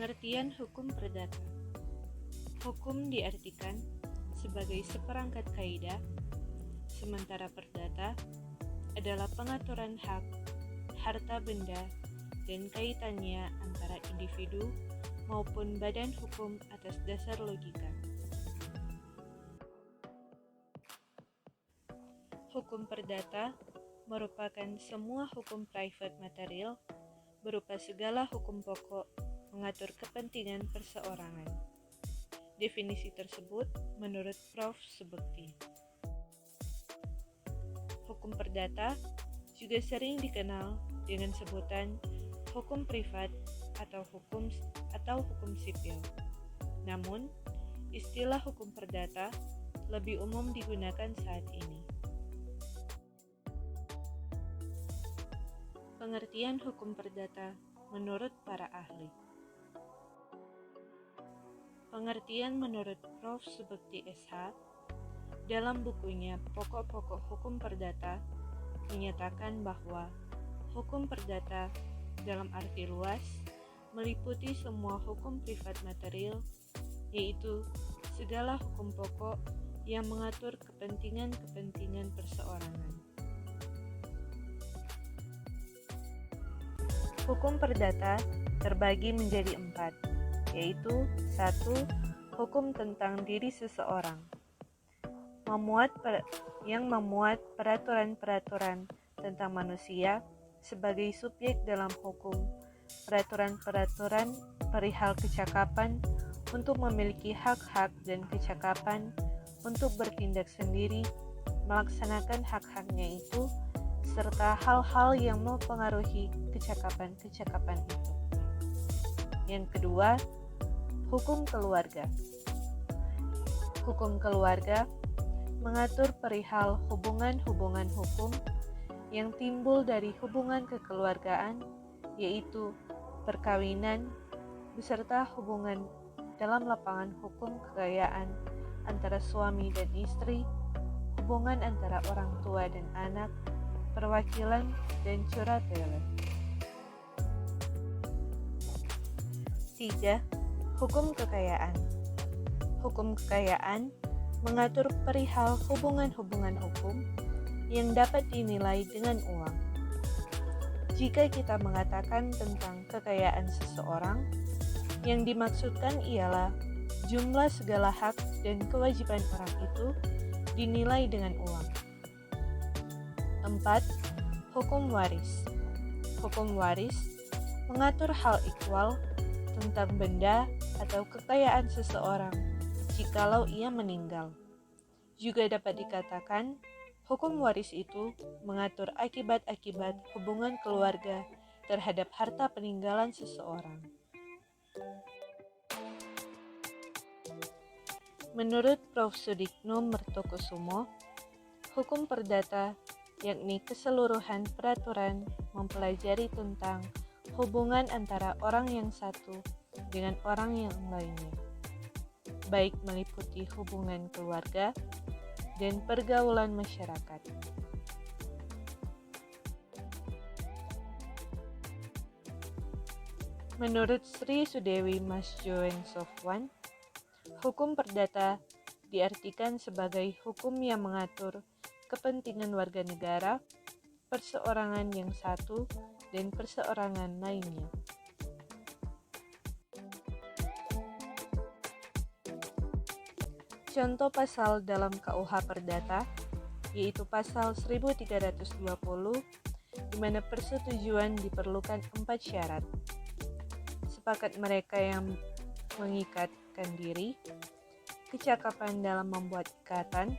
Pengertian hukum perdata. Hukum diartikan sebagai seperangkat kaidah, sementara perdata adalah pengaturan hak, harta benda, dan kaitannya antara individu maupun badan hukum atas dasar logika. Hukum perdata merupakan semua hukum private material berupa segala hukum pokok mengatur kepentingan perseorangan. Definisi tersebut menurut Prof. Subekti. Hukum perdata juga sering dikenal dengan sebutan hukum privat atau hukum sipil. Namun, istilah hukum perdata lebih umum digunakan saat ini. Pengertian hukum perdata menurut para ahli. Pengertian menurut Prof. Subekti SH dalam bukunya Pokok-pokok Hukum Perdata menyatakan bahwa hukum perdata dalam arti luas meliputi semua hukum privat material, yaitu segala hukum pokok yang mengatur kepentingan-kepentingan perseorangan. Hukum perdata terbagi menjadi 4, yaitu 1. Hukum tentang diri seseorang, yang memuat peraturan-peraturan tentang manusia sebagai subjek dalam hukum, peraturan-peraturan perihal kecakapan untuk memiliki hak-hak dan kecakapan untuk bertindak sendiri, melaksanakan hak-haknya itu, serta hal-hal yang mempengaruhi kecakapan-kecakapan itu. Yang kedua, hukum keluarga. Hukum keluarga mengatur perihal hubungan-hubungan hukum yang timbul dari hubungan kekeluargaan, yaitu perkawinan beserta hubungan dalam lapangan hukum kekayaan antara suami dan istri, hubungan antara orang tua dan anak, perwakilan, dan curatele. 3. Hukum kekayaan. Hukum kekayaan mengatur perihal hubungan-hubungan hukum yang dapat dinilai dengan uang. Jika kita mengatakan tentang kekayaan seseorang, yang dimaksudkan ialah jumlah segala hak dan kewajiban orang itu dinilai dengan uang. 4. Hukum waris. Hukum waris mengatur hal ikhwal tentang benda atau kekayaan seseorang jikalau ia meninggal. Juga dapat dikatakan, hukum waris itu mengatur akibat-akibat hubungan keluarga terhadap harta peninggalan seseorang. Menurut Prof. Sudikno Mertokusumo, hukum perdata yakni keseluruhan peraturan mempelajari tentang hubungan antara orang yang satu dengan orang yang lainnya, baik meliputi hubungan keluarga dan pergaulan masyarakat. Menurut Sri Sudewi Mas Joen Sofwan, hukum perdata diartikan sebagai hukum yang mengatur kepentingan warga negara, perseorangan yang satu, dan perseorangan lainnya. Contoh pasal dalam KUH Perdata, yaitu pasal 1320, di mana persetujuan diperlukan 4 syarat. Sepakat mereka yang mengikatkan diri, kecakapan dalam membuat ikatan,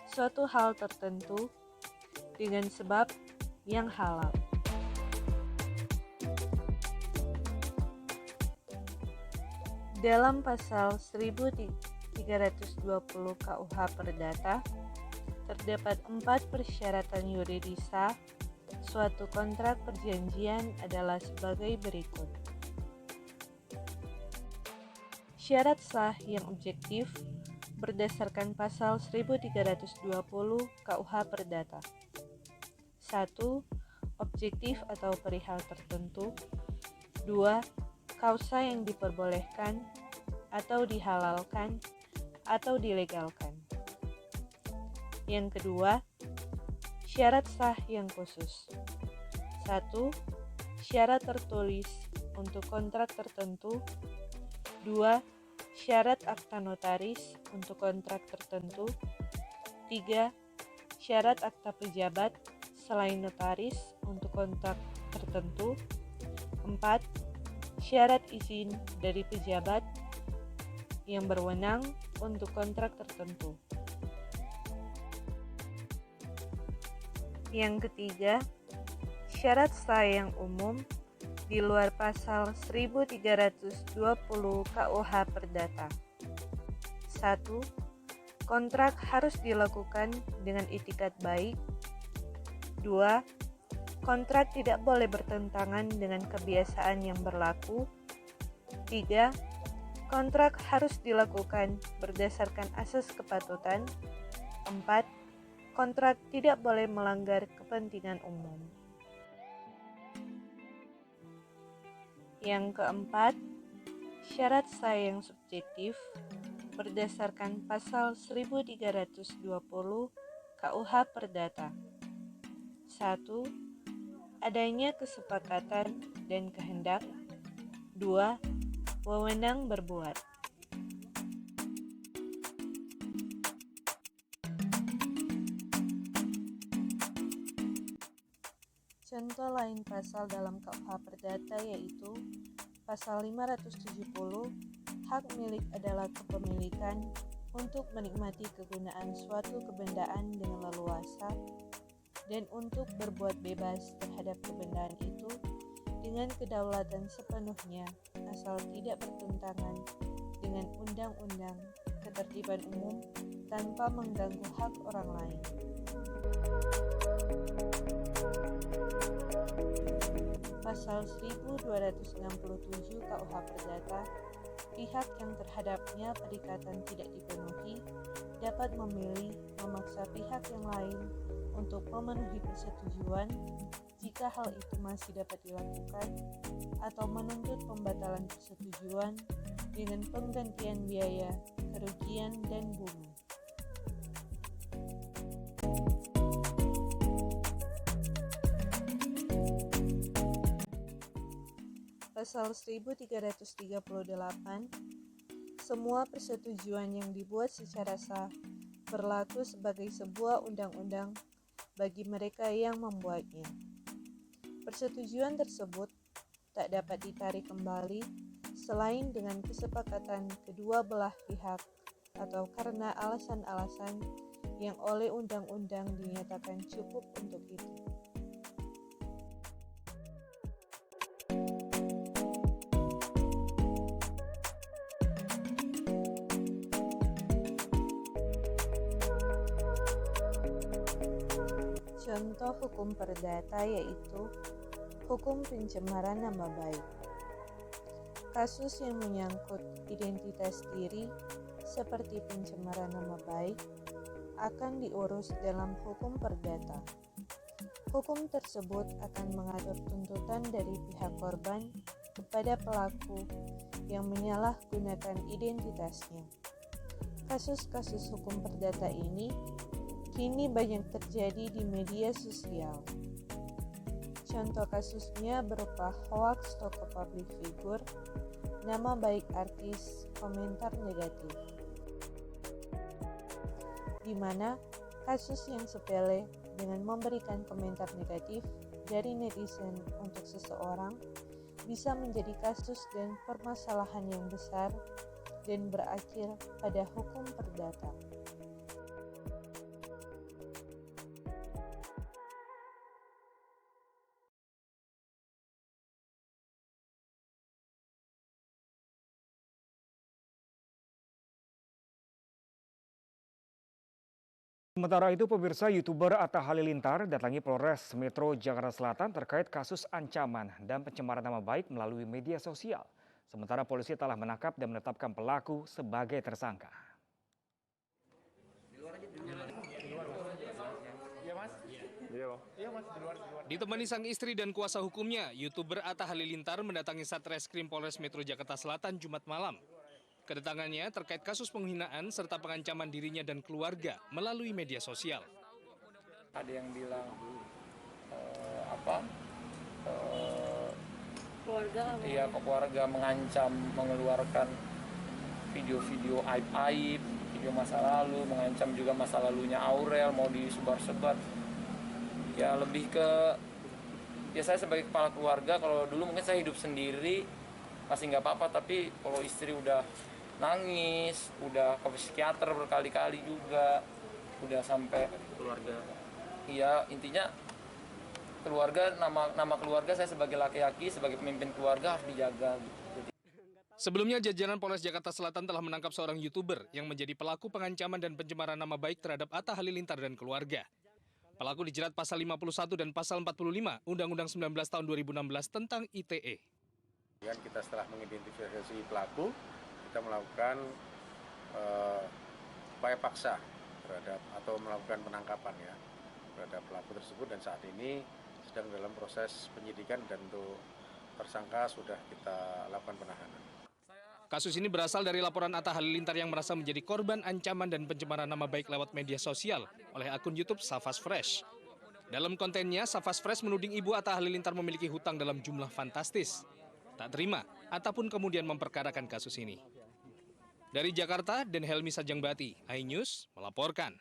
suatu hal tertentu dengan sebab yang halal. Dalam pasal 1320 KUH Perdata, terdapat 4 persyaratan yuridisa suatu kontrak perjanjian adalah sebagai berikut. Syarat sah yang objektif berdasarkan pasal 1320 KUH Perdata. 1. Objektif atau perihal tertentu. 2. kausa yang diperbolehkan atau dihalalkan atau dilegalkan. Yang kedua, syarat sah yang khusus. 1. Syarat tertulis untuk kontrak tertentu. 2. Syarat akta notaris untuk kontrak tertentu. 3. Syarat akta pejabat selain notaris untuk kontrak tertentu. 4. Syarat izin dari pejabat yang berwenang untuk kontrak tertentu. Yang ketiga, syarat sah yang umum di luar pasal 1320 KUH Perdata. 1. Kontrak harus dilakukan dengan itikat baik. 2. Kontrak tidak boleh bertentangan dengan kebiasaan yang berlaku. 3. Kontrak harus dilakukan berdasarkan asas kepatutan. 4. Kontrak tidak boleh melanggar kepentingan umum. Yang keempat, syarat sah yang subjektif berdasarkan pasal 1320 KUH Perdata. 1. Adanya kesepakatan dan kehendak. 2. Wewenang berbuat. Contoh lain pasal dalam KUH Perdata yaitu pasal 570, hak milik adalah kepemilikan untuk menikmati kegunaan suatu kebendaan dengan leluasa dan untuk berbuat bebas terhadap kebendaan itu dengan kedaulatan sepenuhnya asal tidak bertentangan dengan undang-undang, ketertiban umum tanpa mengganggu hak orang lain. Pasal 1267 KUH Perdata, pihak yang terhadapnya perikatan tidak dipenuhi dapat memilih memaksa pihak yang lain untuk memenuhi persetujuan jika hal itu masih dapat dilakukan atau menuntut pembatalan persetujuan dengan penggantian biaya, kerugian, dan bunga. Pasal 1338, semua persetujuan yang dibuat secara sah berlaku sebagai sebuah undang-undang bagi mereka yang membuatnya. Persetujuan tersebut tak dapat ditarik kembali selain dengan kesepakatan kedua belah pihak atau karena alasan-alasan yang oleh undang-undang dinyatakan cukup untuk itu. Contoh hukum perdata yaitu hukum pencemaran nama baik. Kasus yang menyangkut identitas diri seperti pencemaran nama baik akan diurus dalam hukum perdata. Hukum tersebut akan mengatur tuntutan dari pihak korban kepada pelaku yang menyalahgunakan identitasnya. Kasus-kasus hukum perdata ini kini banyak terjadi di media sosial. Contoh kasusnya berupa hoaks tokoh publik figur, nama baik artis, komentar negatif. Di mana kasus yang sepele dengan memberikan komentar negatif dari netizen untuk seseorang bisa menjadi kasus dan permasalahan yang besar dan berakhir pada hukum perdata. Sementara itu, pemirsa, YouTuber Atta Halilintar datangi Polres Metro Jakarta Selatan terkait kasus ancaman dan pencemaran nama baik melalui media sosial. Sementara polisi telah menangkap dan menetapkan pelaku sebagai tersangka. Iya mas? Iya mas, di luar. Ditemani sang istri dan kuasa hukumnya, YouTuber Atta Halilintar mendatangi Satreskrim Polres Metro Jakarta Selatan Jumat malam. Kedatangannya terkait kasus penghinaan serta pengancaman dirinya dan keluarga melalui media sosial. Ada yang bilang keluarga mengancam mengeluarkan video-video aib-aib, video masa lalu, mengancam juga masa lalunya Aurel, mau disebar-sebar. Ya lebih ke, ya saya sebagai kepala keluarga, kalau dulu mungkin saya hidup sendiri masih nggak apa-apa, tapi kalau istri udah nangis, udah ke psikiater berkali-kali juga, udah sampai keluarga. Iya, intinya keluarga, nama keluarga saya sebagai laki-laki, sebagai pemimpin keluarga harus dijaga. Sebelumnya, jajaran Polres Jakarta Selatan telah menangkap seorang YouTuber yang menjadi pelaku pengancaman dan pencemaran nama baik terhadap Atta Halilintar dan keluarga. Pelaku dijerat pasal 51 dan pasal 45 Undang-Undang 19 tahun 2016 tentang ITE. Kita setelah mengidentifikasi pelaku, kita melakukan upaya paksa terhadap atau melakukan penangkapan ya terhadap pelaku tersebut, dan saat ini sedang dalam proses penyidikan dan untuk tersangka sudah kita lakukan penahanan. Kasus ini berasal dari laporan Atta Halilintar yang merasa menjadi korban ancaman dan pencemaran nama baik lewat media sosial oleh akun YouTube Safas Fresh. Dalam kontennya, Safas Fresh menuding ibu Atta Halilintar memiliki hutang dalam jumlah fantastis. Tak terima, Atta pun kemudian memperkarakan kasus ini. Dari Jakarta, Den Helmi Sajangbati, iNews melaporkan.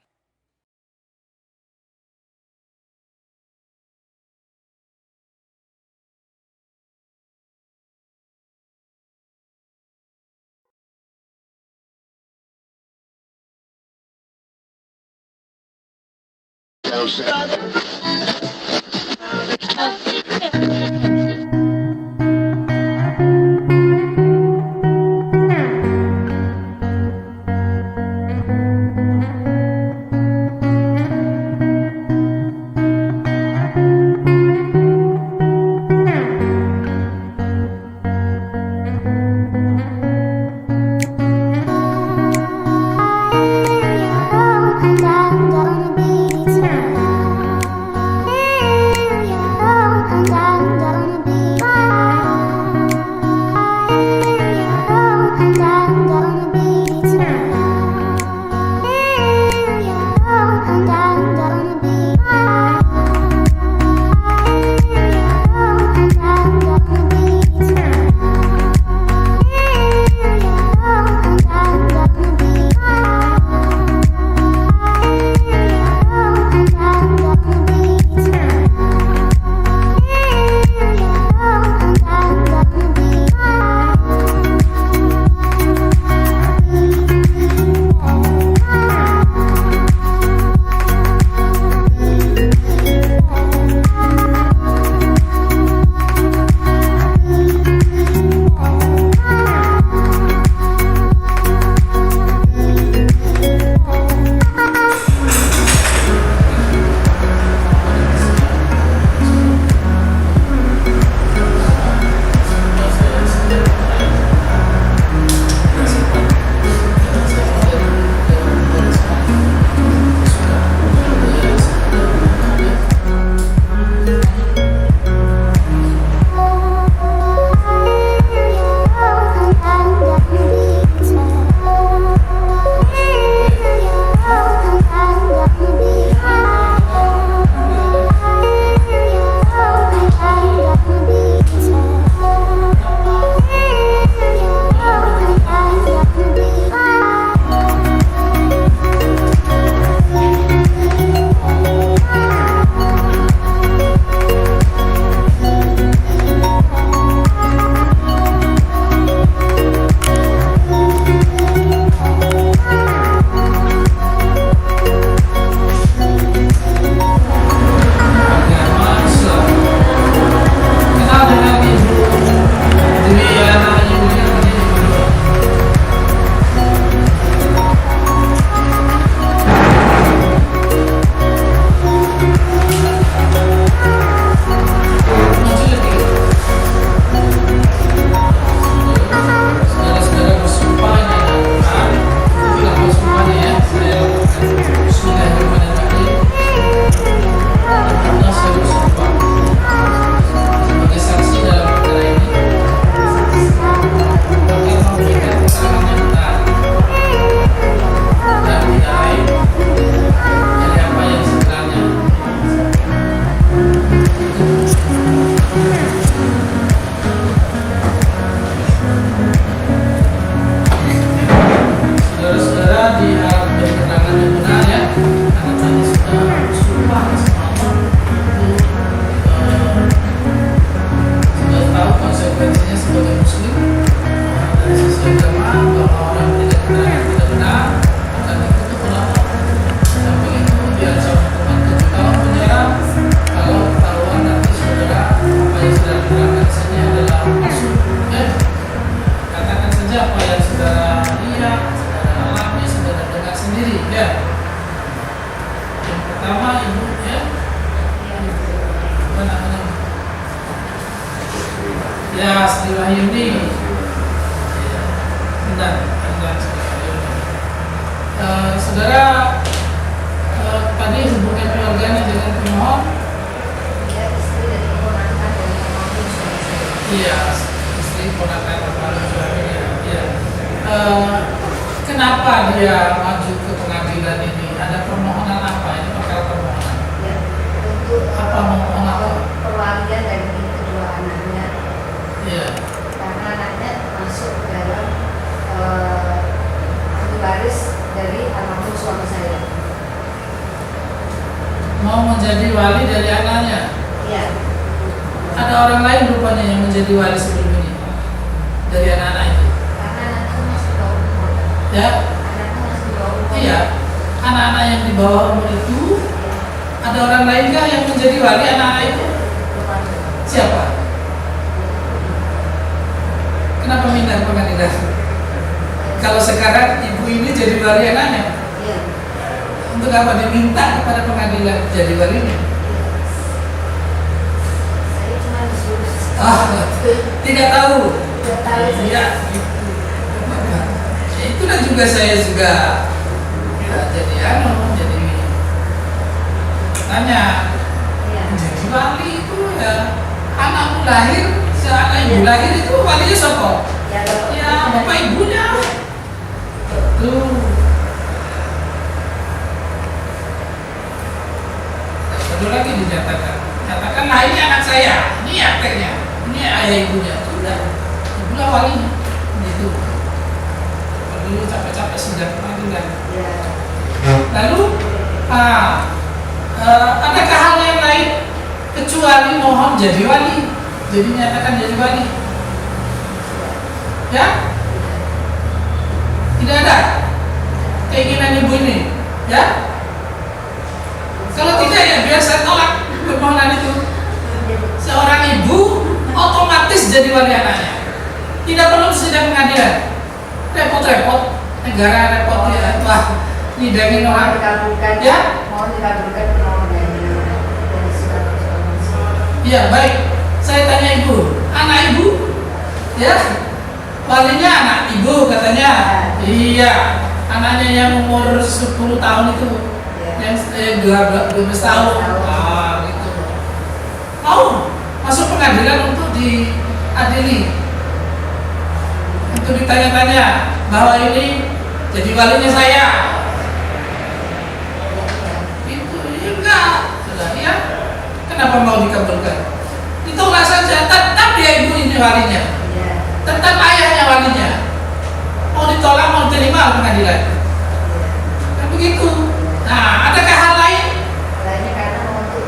Ya, Sri Wahyuni. Ya, benar, Sri Wahyuni. Saudara, tadi hubungan keluarganya dengan pemohon? Iya, istri ponakan almarhum suaminya. Iya. Kenapa dia maju ke pengadilan ini? Ada permohonan apa? Ini perkara permohonan. Ya, untuk Apa mohon apa? perwalian dari kedua anaknya, Iya. karena anaknya masuk dalam ahli waris dari almarhum suami saya. Mau menjadi wali dari anaknya. Iya, Ada orang lain rupanya yang menjadi wali sebelum ini dari anak-anak itu. karena anaknya masih bawah umur. Ya, Anaknya masih bawah umur. iya. Anak-anak yang di bawah umur itu, ada orang lainkah yang menjadi wali anak-anak itu? Siapa? Kenapa minta pengadilan? Kalau sekarang ibu ini jadi wali anaknya, Iya. untuk apa diminta kepada pengadilan jadi walinya? Saya cuma disuruh. Tidak tahu. Tidak tahu saya. Iya. Ya, itulah juga saya juga jadi tanya. Iya. Jadi wali itu ya anakmu lahir, seanak ibu lahir itu walinya siapa? Ya, kalau Ya bapak ibunya. Tuh. Satu lagi dinyatakan, nah ini anak saya, ini akteknya, ini ayah ibunya, sudah, ibulah walinya, gitu. Dulu capek-capek sidang pengadilan. ya, Lalu, adakah hal yang lain kecuali mohon jadi wali, jadi nyatakan jadi wali? Ya? Tidak ada keinginan ibu ini, ya? Kalau tidak ya biar saya tolak permohonan itu. Seorang ibu otomatis jadi wali anaknya, tidak perlu sidang pengadilan. Repot-repot, negara repot ya, wah nyidangin mohon orang. dikabulkan. Ya? Mohon dikabulkan permohonannya dari surat suami. Iya baik, saya tanya ibu, anak ibu, ya, walinya anak ibu katanya. Iya, anaknya yang umur 10 tahun itu, yang 12 tahun. Gitu. Mau masuk pengadilan untuk diadili, untuk ditanya-tanya bahwa ini jadi walinya saya. Itu ya enggak, sudah ya. Kenapa mau dikabulkan? Ditolak saja, tetap dia ibu ini walinya, Ya. tetap ayahnya walinya. Mau ditolak mau terima pengadilan. Kan begitu. Nah, adakah hal lain? Lainnya karena untuk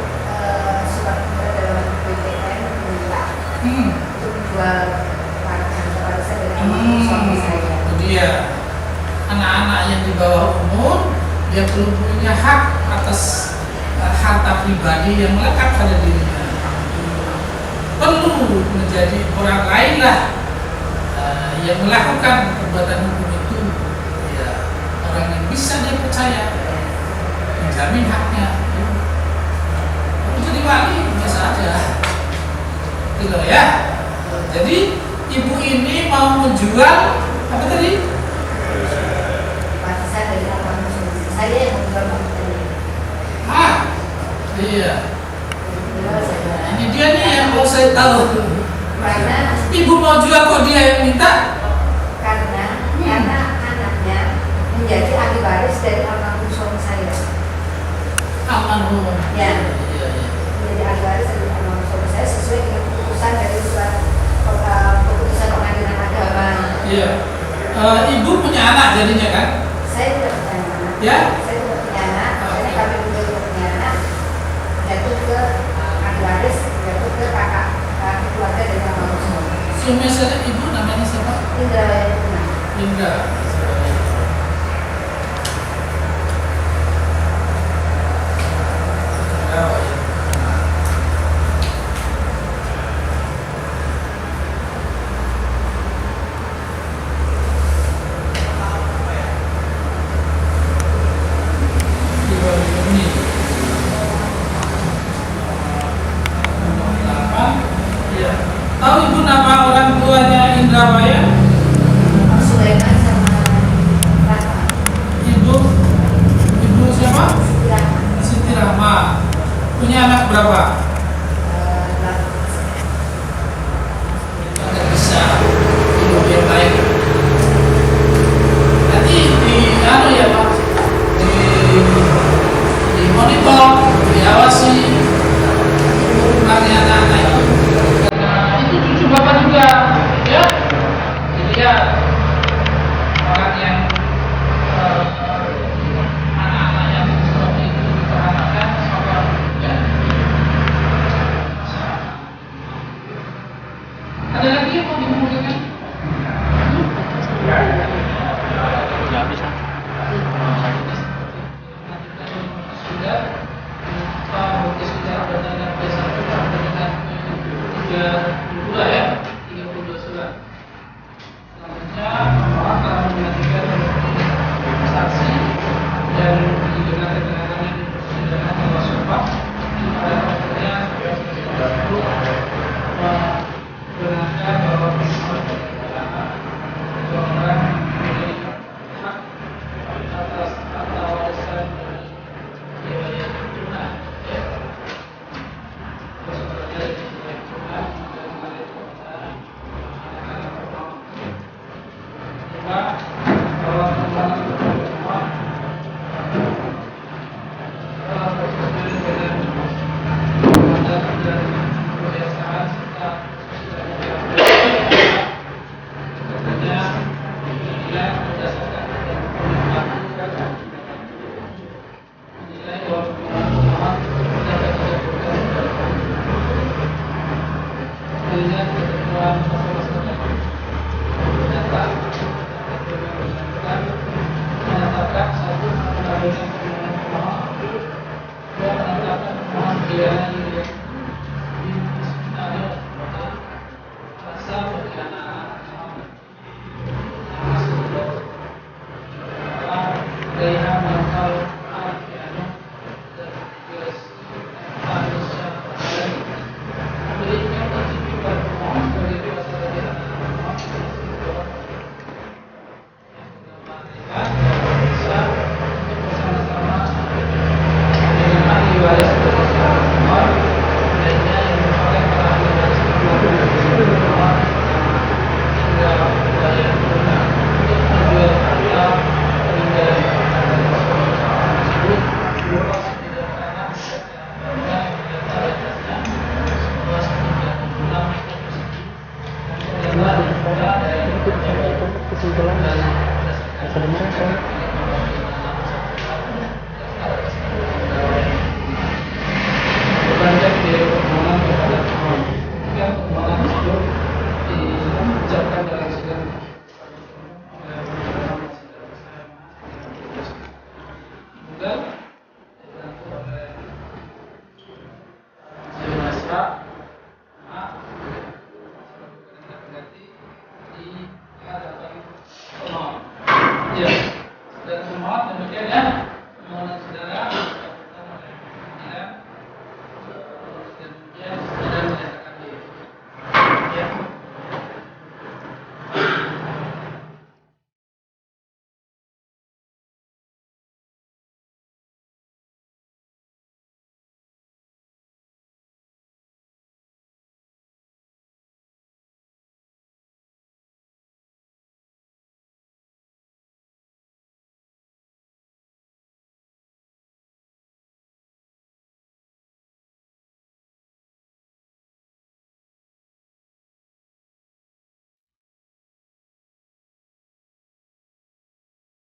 surat dalam BPN minta untuk menjual harta warisan dari almarhum suami saya. Itu dia. Anak-anak yang di bawah umur dia belum punya hak atas harta pribadi yang melekat pada dirinya. Perlu menjadi orang lain lah yang melakukan perbuatan hukum itu, ya, orang yang bisa dia percaya menjamin haknya. Jadi wali biasa aja, gitu ya. Jadi ibu ini mau menjual apa tadi? Warisan dari almarhum suami saya yang menjual ini. Iya. Menjual saya. Ini dia nih yang mau saya tahu. Karena Ibu mau jual kok dia yang minta? karena anaknya menjadi ahli waris dari almarhum suami saya. Almarhum. Ya. Iya, iya. Menjadi ahli waris dari almarhum suami saya sesuai dengan keputusan dari surat keputusan pengadilan agama. Iya. Ibu punya anak jadinya kan? Saya tidak punya anak. Ya? Saya tidak punya anak. Makanya kami juga tidak punya anak. Jatuh ke ahli waris, jatuh ke kakak keluarga dari almarhum suami. Suami saya ibu namanya siapa? Indra Yayuna. Indra. Tahu ibu nama kesimpulan sebenarnya